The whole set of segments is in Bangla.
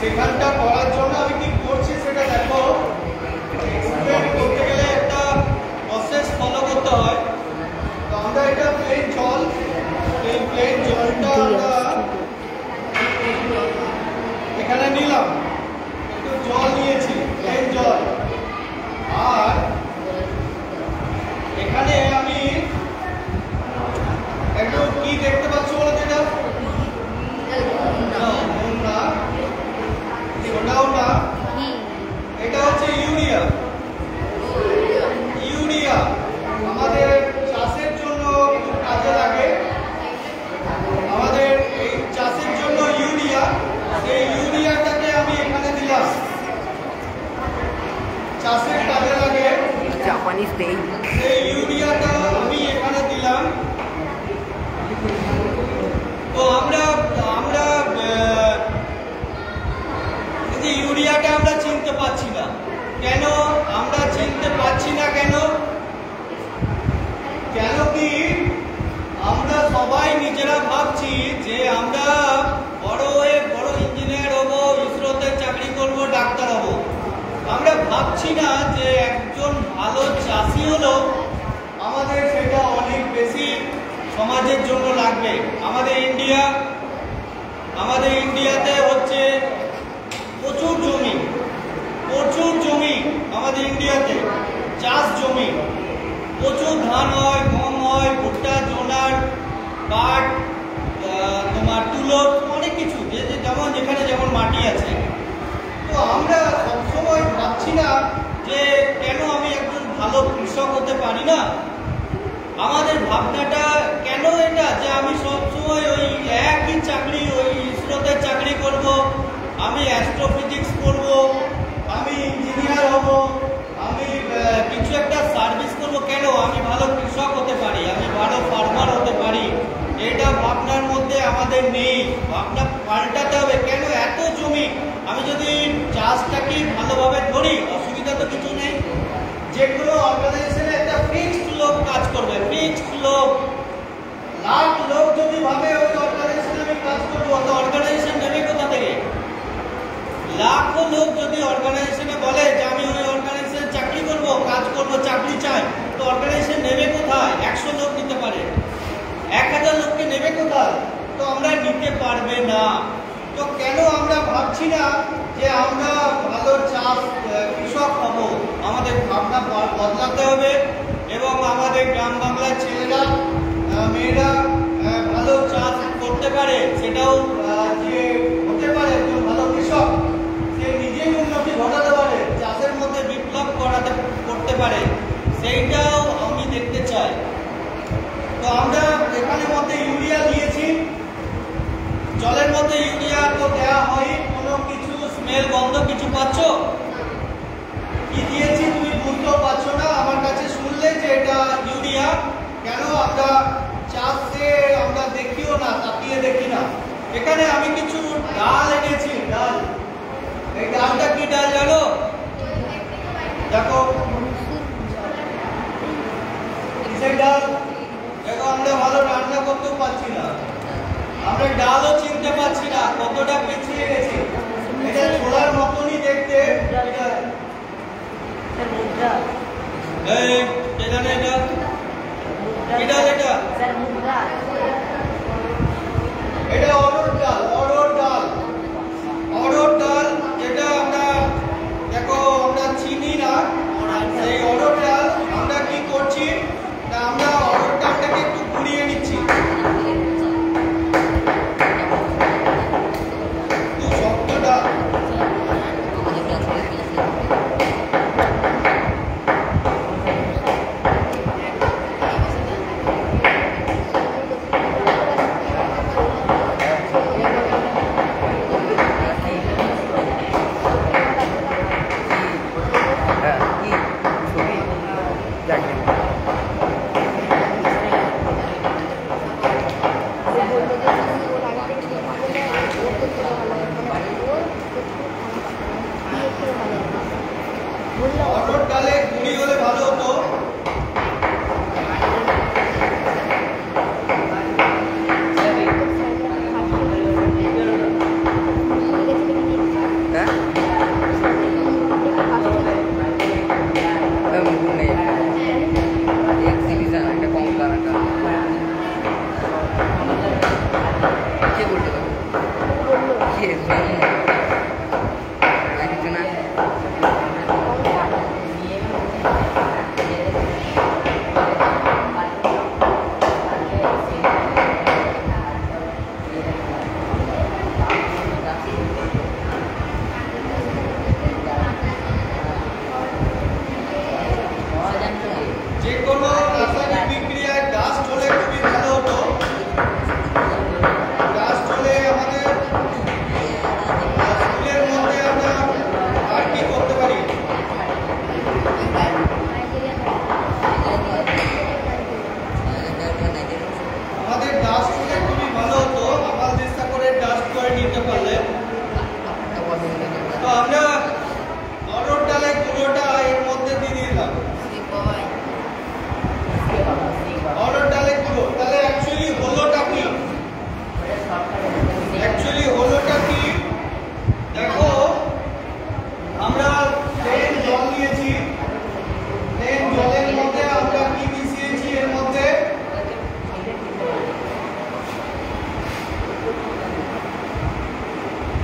সেখানটা করার জন্য আমি কি করছি সেটা দেখো। এক্সপেরিমেন্ট করতে গেলে একটা প্রসেস ফলো করতে হয়। তো আমরা এটা প্লেন জল, এই প্লেন জলটা আমরা এখানে নিলাম, একটু জল নিয়েছি, প্লেন জল। আর এখানে আমি একটু কি দেখতে পাচ্ছ বলো যেটা? এটা হচ্ছে ইউরিয়া। ইউরিয়া আমাদের চাষের জন্য খুব কাজে লাগে। আমাদের এই চাষের জন্য ইউরিয়া, এই ইউরিয়াটাকে আমি এখানে দিলাম, চাষের কাজে লাগে। এই ইউরিয়াটা আমি এখানে দিলাম। তো আমরা ইউরিয়াটা আমরা চিনতে পারছি না কেন? আমরা চিনতে পারছি না কেন? কেন কি আমরা সবাই নিজেরা ভাবছি যে আমরা বড় হয়ে বড় ইঞ্জিনিয়ার হব, ইসরোতে চাকরি করব, ডাক্তার হব। আমরা ভাবছি না যে একজন ভালো চাষি হলো আমাদের সেটা অনেক বেশি সমাজের জন্য লাগবে। আমাদের ইন্ডিয়াতে হচ্ছে প্রচুর জমি আমাদের ইন্ডিয়াতে, চাষ জমি, প্রচুর ধান হয়, গম হয়, ভুট্টা, জোনার, পাট, তোমার তুলো, অনেক কিছু, যেমন যেখানে যেমন মাটি আছে। তো আমরা সবসময় ভাবছি না যে কেন আমি একজন ভালো কৃষক হতে পারি না। আমাদের ভাবনাটা কেন এটা যে আমি সবসময় ওই একই চাকরি, ওই ইসরোতে চাকরি করব, আমি অ্যাস্ট্রোফিজিক্স করব, আমি ইঞ্জিনিয়ার হব, আমি কিছু একটা সার্ভিস করব। কেন আমি ভালো কৃষক হতে পারি, আমি ভালো ফার্মার হতে পারি, এটা ভাবনার মধ্যে আমাদের নেই। ভাবনা পাল্টাতে হবে। কেন এত জমি? আমি যদি চাষটাকে ভালোভাবে ধরি, অসুবিধা তো কিছু নেই। যে কোনো অর্গানাইজেশনে একটা ফিক্সড লোক কাজ করবে, ফিক্সড লোক। লাখ লোক যদি ভাবে ওই অর্গানাইজেশনে আমি কাজ করবো, তো অর্গানাইজেশন নেবে কোথা থেকে? লাখো লোক যদি অর্গানাইজেশনে বলে যে আমি ওই অর্গানাইজেশনে চাকরি করব, কাজ করব, চাকরি চাই, তো অর্গানাইজেশন নেবে কোথায়? 100 লোক নিতে পারে, 1000 লোককে নেবে কোথায়? তো আমরা নিতে পারবে না। তো কেন আমরা ভাবছি না যে আমরা ভালো কৃষক হব? আমাদের ভাবনা বদলাতে হবে এবং আমাদের গ্রাম বাংলার ছেলেরা মেয়েরা ভালো চাষ করতে পারে, সেটাও যে হতে পারে একজন ভালো কৃষক, সে নিজেই উন্নতি ঘটাতে পারে, চাষের মধ্যে বিপ্লব করতে পারে, সেইটাও আমি দেখতে চাই। তো আমরা এখানে মধ্যে ইউরিয়া দিয়েছি, জলের মধ্যে ইউরিয়া তো দেওয়া হয়, কোনো কিছু স্মেল গন্ধ কিছু পাচ্ছ? কি দিয়েছি তুমি বুঝতেও পারছো না আমার কাছে শুনলে যে এটা ইউরিয়া। কেন আমরা চাষে আমরা দেখিও না, তাকিয়ে দেখি না। এখানে আমি কিছু ডাল এনেছি, ডাল। এই ডালটা কি ডাল জানো? দেখো কিসের ডাল? দেখো আমরা ভালো রান্না করতেও পারছি না, আমরা ডালও চিনতে পারছি না, কতটা পিছিয়ে গেছি। এটা ছোলার মতনই দেখতে। এটা অড়হর ডাল, অড়হর ডাল যেটা আমরা দেখো আমরা চিনি না। সেই অড়হর ডাল আমরা কি করছি, আমরা অড়হর ডালটাকে একটু ঘুরিয়ে নিচ্ছি। শক্ত ডাল,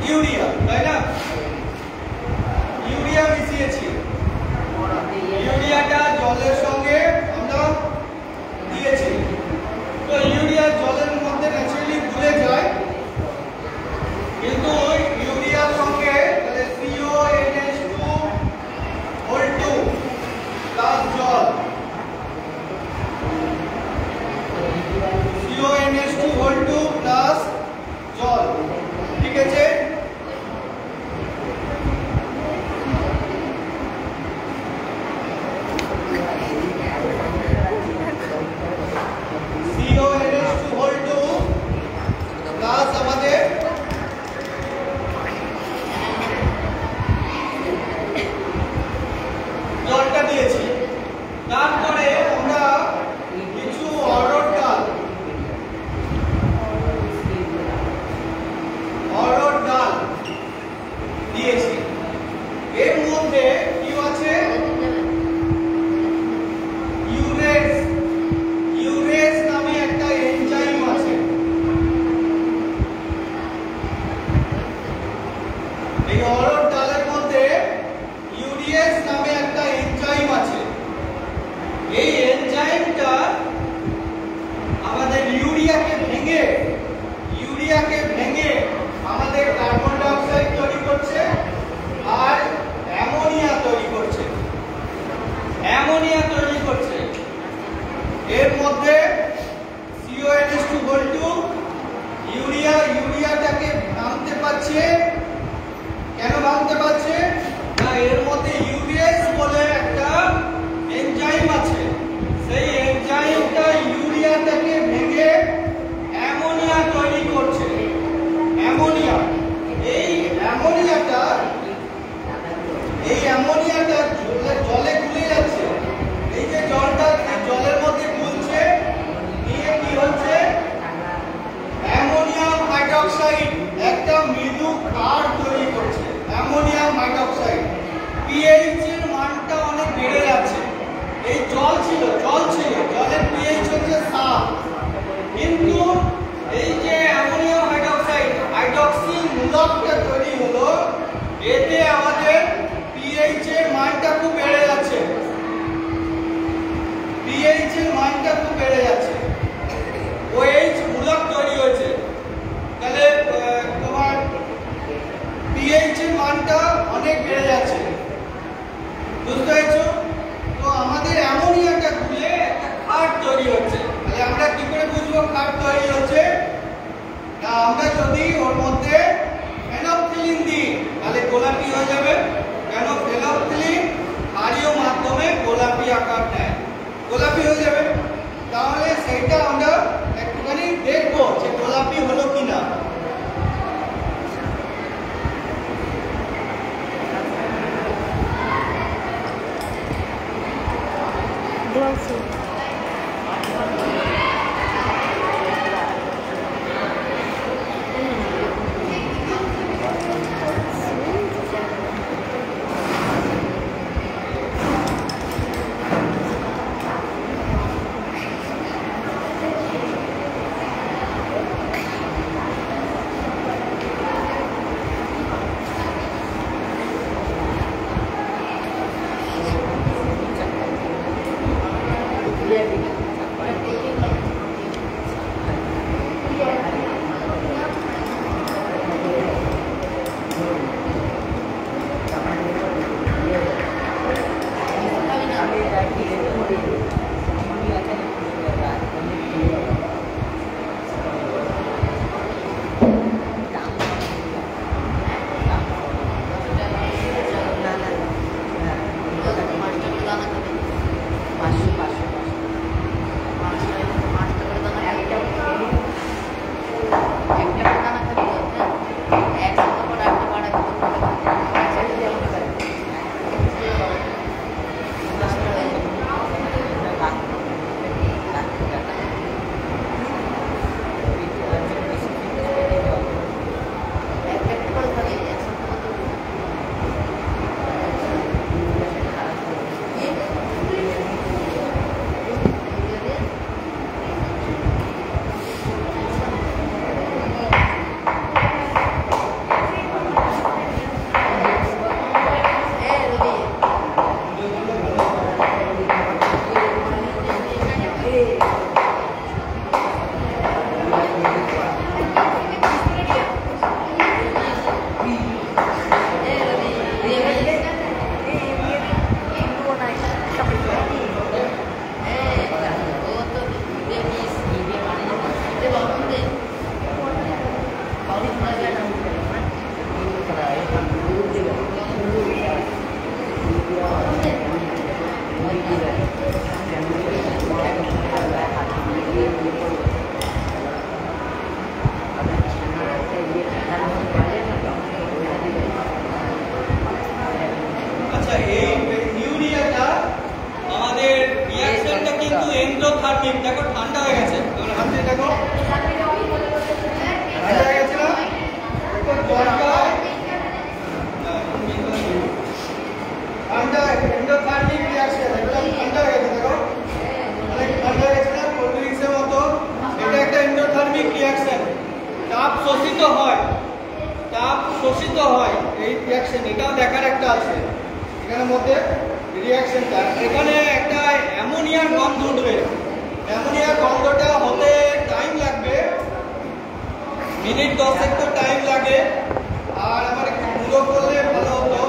ইউরিয়া, তাই না? ইউরিয়া মিশিয়েছি, ইউরিয়াটা জলের সঙ্গে আমরা দিয়েছি। তো ইউরিয়া জলের মধ্যে ন্যাচারালি গুলে যায়, কিন্তু ইউরিয়ার সঙ্গে তাহলে CONH2 প্লাস জল, CONH2 প্লাস জল, ঠিক আছে? CONH2 প্লাস আমাদের জলটা দিয়েছি। তারপরে আমরা কিছু অড়হর ডাল দিয়েছি। এর মধ্যে কি আছে? ইউরেজ নামে একটা এনজাইম আছে। এই অড়হর ডালের মধ্যে ইউরেজ নামে একটা এনজাইম আছে। এই এনজাইমটা আমাদের ইউরিয়াকে ভেঙে আমাদের কার্বন ডাই অক্সাইড তৈরি করছে আর অ্যামোনিয়া তৈরি করছে। এর মধ্যে CONH2 ইউরিয়াটাকে ভাঙতে পারছে। কেন ভাঙতে পারছে? না, এর মধ্যে ইউরেজ বলে একটা এনজাইম আছে। সেই এনজাইমটা ইউরিয়াটাকে ভেঙে অ্যামোনিয়া তৈরি করছে। এই অ্যামোনিয়াটা জলে গুলে যাচ্ছে। এই যে জলটা জলের মধ্যে গুলছে, নিয়ে কি হচ্ছে? অ্যামোনিয়াম হাইড্রোক্সাইড একটা মৃদু ক্ষার তৈরি করছে। অ্যামোনিয়াম হাইড্রোক্সাইড pH এর মানটা অনেক বেড়ে যাচ্ছে। এই জল ছিল, জলের pH হচ্ছে 7, কিন্তু এই যে অ্যামোনিয়াম হাইড্রোক্সিল মূলকটা তৈরি হলো, এতে আমাদের pH এর মানটা খুব বেড়ে যাচ্ছে। OH মূলক তৈরি হয়েছে, তাহলে তোমার pH এর মানটা অনেক বেড়ে যাচ্ছে। বুঝতে পেরেছো? তো আমাদের অ্যামোনিয়াটা গুলে একটা ক্ষার তৈরি হচ্ছে। তাহলে আমরা কি করে বুঝবো ক্ষার তৈরি হচ্ছে? না, আমরা যদি ওর মধ্যে ফেনফথিলিন দিই তাহলে গোলাপি হয়ে যাবে। কেন? ফেনফথিলিন ক্ষারীয় মাধ্যমে গোলাপি আকার নেয়, গোলাপি হয়ে যাবে। তাহলে সেটা আমরা একটুখানি দেখবো যে গোলাপি হলো কিনা। শোষিত হয়, তাপ শোষিত হয়, এই রিঅ্যাকশন এটাও দেখার একটা আছে এখানের মধ্যে রিঅ্যাকশনটা। এখানে একটা অ্যামোনিয়ার গন্ধ উঠবে, অ্যামোনিয়ার গন্ধটা হতে টাইম লাগবে, মিনিট 10 তো টাইম লাগে। আর আমার একটু গুঁড়ো করলে ভালো হতো।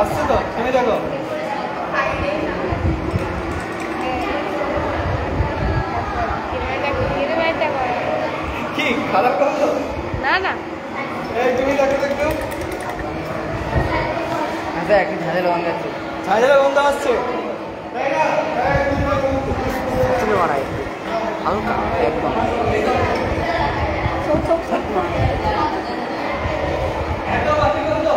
আসছে তো, তুমি দেখো কি খারাপ করলো না না, এই তুমি দেখো একটু আচ্ছা একটু ঝাঁঝালো গন্ধ আছে, ঝাঁঝালো গন্ধ আসছে তাই না? তুমি বানাই হালকা একদম এত বাকি গন্ধ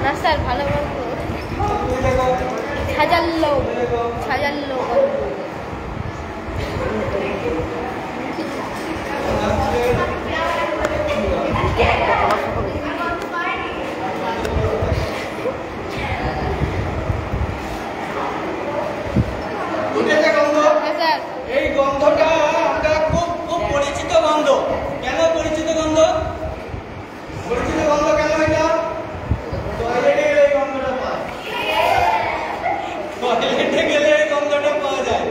না স্যার ভালো গল্প, সাজাল্লো সাজাল্লো এই গন্ধটা আমরা খুব খুব পরিচিত গন্ধ। কেন পরিচিত গন্ধ? পরিচিত গন্ধ কেন এটা? টয়লেটে এই গন্ধটা পায়, টয়লেটে গেলে এই গন্ধটা পাওয়া যায়,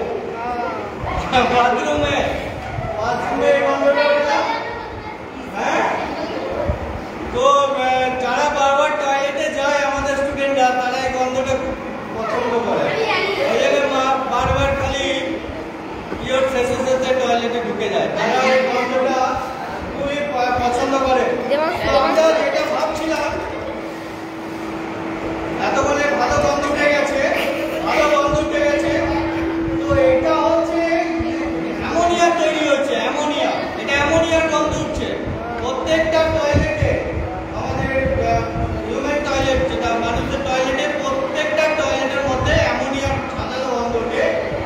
বাথরুমে এই গন্ধটা পেলাম। হ্যাঁ, তো যারা বারবার টয়লেটে যায় আমাদের স্টুডেন্টরা, তারা এই গন্ধটা খুব পছন্দ করে। ওই জন্য বারবার খালি পিওর ফ্রেশের যে টয়লেটে ঢুকে যায়, তারা এই গন্ধটা খুবই পছন্দ করে। আমরা যেটা ভাবছিলাম এতক্ষণে ভালো গন্ধ উঠে গেছে, ভালো গন্ধ উঠে গেছে, তো এটা হচ্ছে অ্যামোনিয়া তৈরি হচ্ছে, অ্যামোনিয়া, এটা অ্যামোনিয়ার গন্ধ উঠছে প্রত্যেকটা টয়লেটে। আমাদের হিউম্যান টয়লেট যেটা মানুষের টয়লেটের, প্রত্যেকটা টয়লেটের মধ্যে অ্যামোনিয়ার ছাঁচালো গন্ধ ওঠে।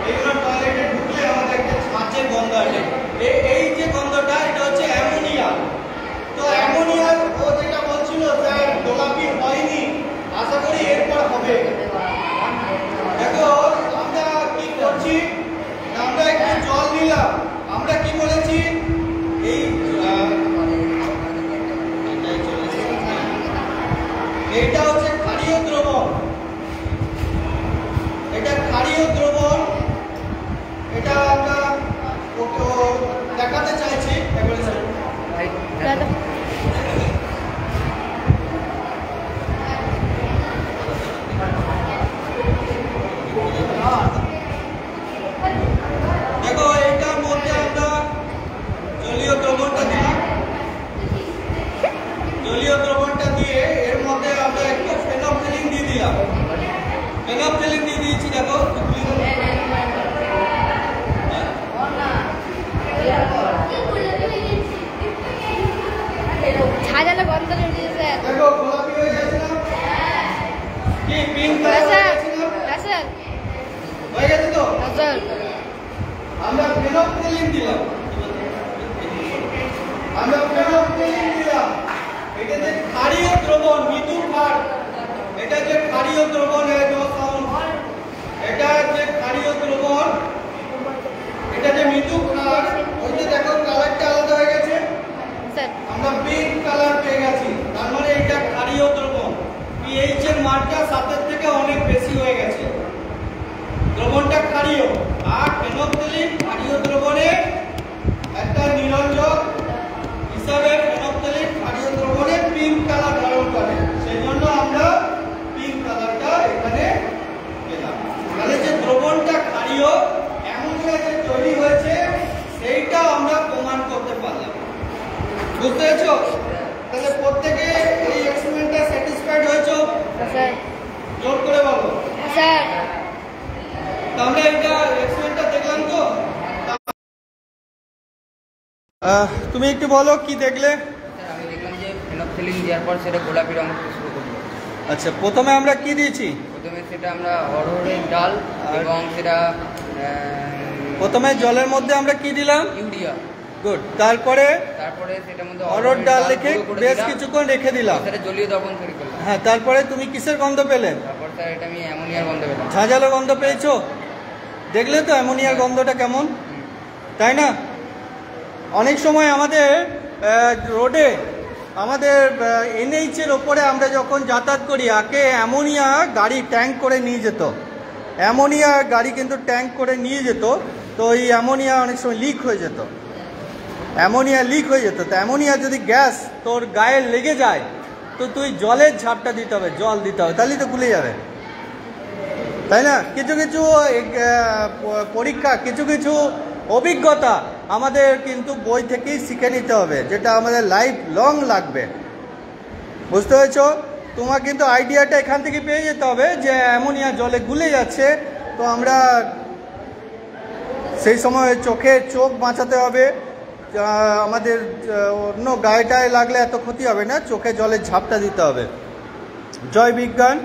এইগুলো টয়লেটে ঢুকলে আমাদের একটা ছাঁচের গন্ধ আসে, এই যে গন্ধটা এটা হচ্ছে অ্যামোনিয়া। তো অ্যামোনিয়ার ও যেটা বলছিল স্যার গোলাপি হয়নি, আশা করি এরপর হবে। দেখো আমরা কি করছি, আমরা একটু জল নিলাম, আমরা কি বলেছি এই এটা হচ্ছে ক্ষারীয় দ্রবণ, এটা ক্ষারীয় দ্রবণ, এটা আমরা দেখাতে চাইছি। দেখো এটার মধ্যে আমরা জলীয় দ্রবণটা দিলাম, জলীয় দ্রবণটা দিয়ে এর মধ্যে আমরা একটু ফেনফথেলিন দিয়ে দিলাম, ফেনফথেলিন দিয়ে দিয়েছি। দেখো আমরা ফেনোক্সিলিন দিলাম। এটা যে ক্ষারীয় দ্রবণ মৃদু ক্ষার, এটা যে ক্ষারীয় দ্রবণ এটা যে ক্ষারীয় দ্রবণ, এটা যে মৃদু ক্ষার, ওই যে দেখো কালারটা আলাদা হয়ে গেছে, আমরা পিঙ্ক কালার পেয়ে গেছি, তার মানে এটা ক্ষারীয় দ্রবণ। পিএইচ এর মানটা 7 থেকে অনেক বেশি হয়ে গেছে, দ্রবণটা ক্ষারীয়। আর ফেনোক্সিলিন ক্ষারীয় দ্রবণে একটা নিরঞ্জক হিসাবে ফেনোক্সিলিন ক্ষারীয় দ্রবণে পিঙ্ক কালার ধারণ করে, সেই জন্য আমরা পিঙ্ক কালারটা এখানে পেলাম। তাহলে যে দ্রবণটা ক্ষারীয় অ্যামোনিয়া যে তৈরি হয়েছে সেইটা আমরা প্রমাণ করতে পারলাম। বুঝতে পেরেছো? তাহলে প্রত্যেকে এই এক্সপেরিমেন্টটা স্যাটিসফাইড হয়েছো? স্যার। জোর করে বলো। স্যার। তাহলে এটা এক্সপেরিমেন্টটা দেখলাম তো, তুমি একটু বলো কি দেখলে? স্যার আমি দেখলাম যে ফেনোক্সিলিন দেওয়ার পর সেটা গোলাপি রঙ হতে শুরু করলো। আচ্ছা, প্রথমে আমরা কি দিয়েছি? প্রথমে সেটা আমরা অড়হরের ডাল এবং সেটা প্রথমে জলের মধ্যে আমরা কি দিলাম? ইউরিয়া। গুড। তারপরে সেটার মধ্যে অড়হর ডাল রেখে বেশ কিছুক্ষণ রেখে দিলাম। সেটা জলীয় দ্রবণ তৈরি করলাম। হ্যাঁ, তারপরে তুমি কিসের গন্ধ পেলে? তারপর স্যার এটা আমি অ্যামোনিয়ার গন্ধ পেলাম। ঝাঁঝালো গন্ধ পেয়েছো? দেখলে তো অ্যামোনিয়ার গন্ধটা কেমন, তাই না? অনেক সময় আমাদের রোডে, আমাদের এনএইচ এর ওপরে আমরা যখন যাতায়াত করি, আগে অ্যামোনিয়া গাড়ি ট্যাঙ্ক করে নিয়ে যেত, অ্যামোনিয়া গাড়ি কিন্তু ট্যাঙ্ক করে নিয়ে যেত। তো এই অ্যামোনিয়া অনেক সময় লিক হয়ে যেত, অ্যামোনিয়া লিক হয়ে যেত। তো অ্যামোনিয়া যদি গ্যাস তোর গায়ে লেগে যায় তো তুই জলের ঝাপটা দিতে হবে, জল দিতে হবে, তাহলেই তো গুলে যাবে, তাই না? কিছু কিছু পরীক্ষা, কিছু কিছু অভিজ্ঞতা আমাদের কিন্তু বই থেকেই শিখে নিতে হবে, যেটা আমাদের লাইফ লং লাগবে। বুঝতে পেরেছো? তোমার কিন্তু আইডিয়াটা এখান থেকে পেয়ে যেতে হবে যে অ্যামোনিয়া জলে গুলে যাচ্ছে, তো আমরা সেই সময় চোখ বাঁচাতে হবে। আমাদের অন্য গায়ে টায়ে লাগলে এত ক্ষতি হবে না, চোখে জলের ঝাপটা দিতে হবে। জয় বিজ্ঞান।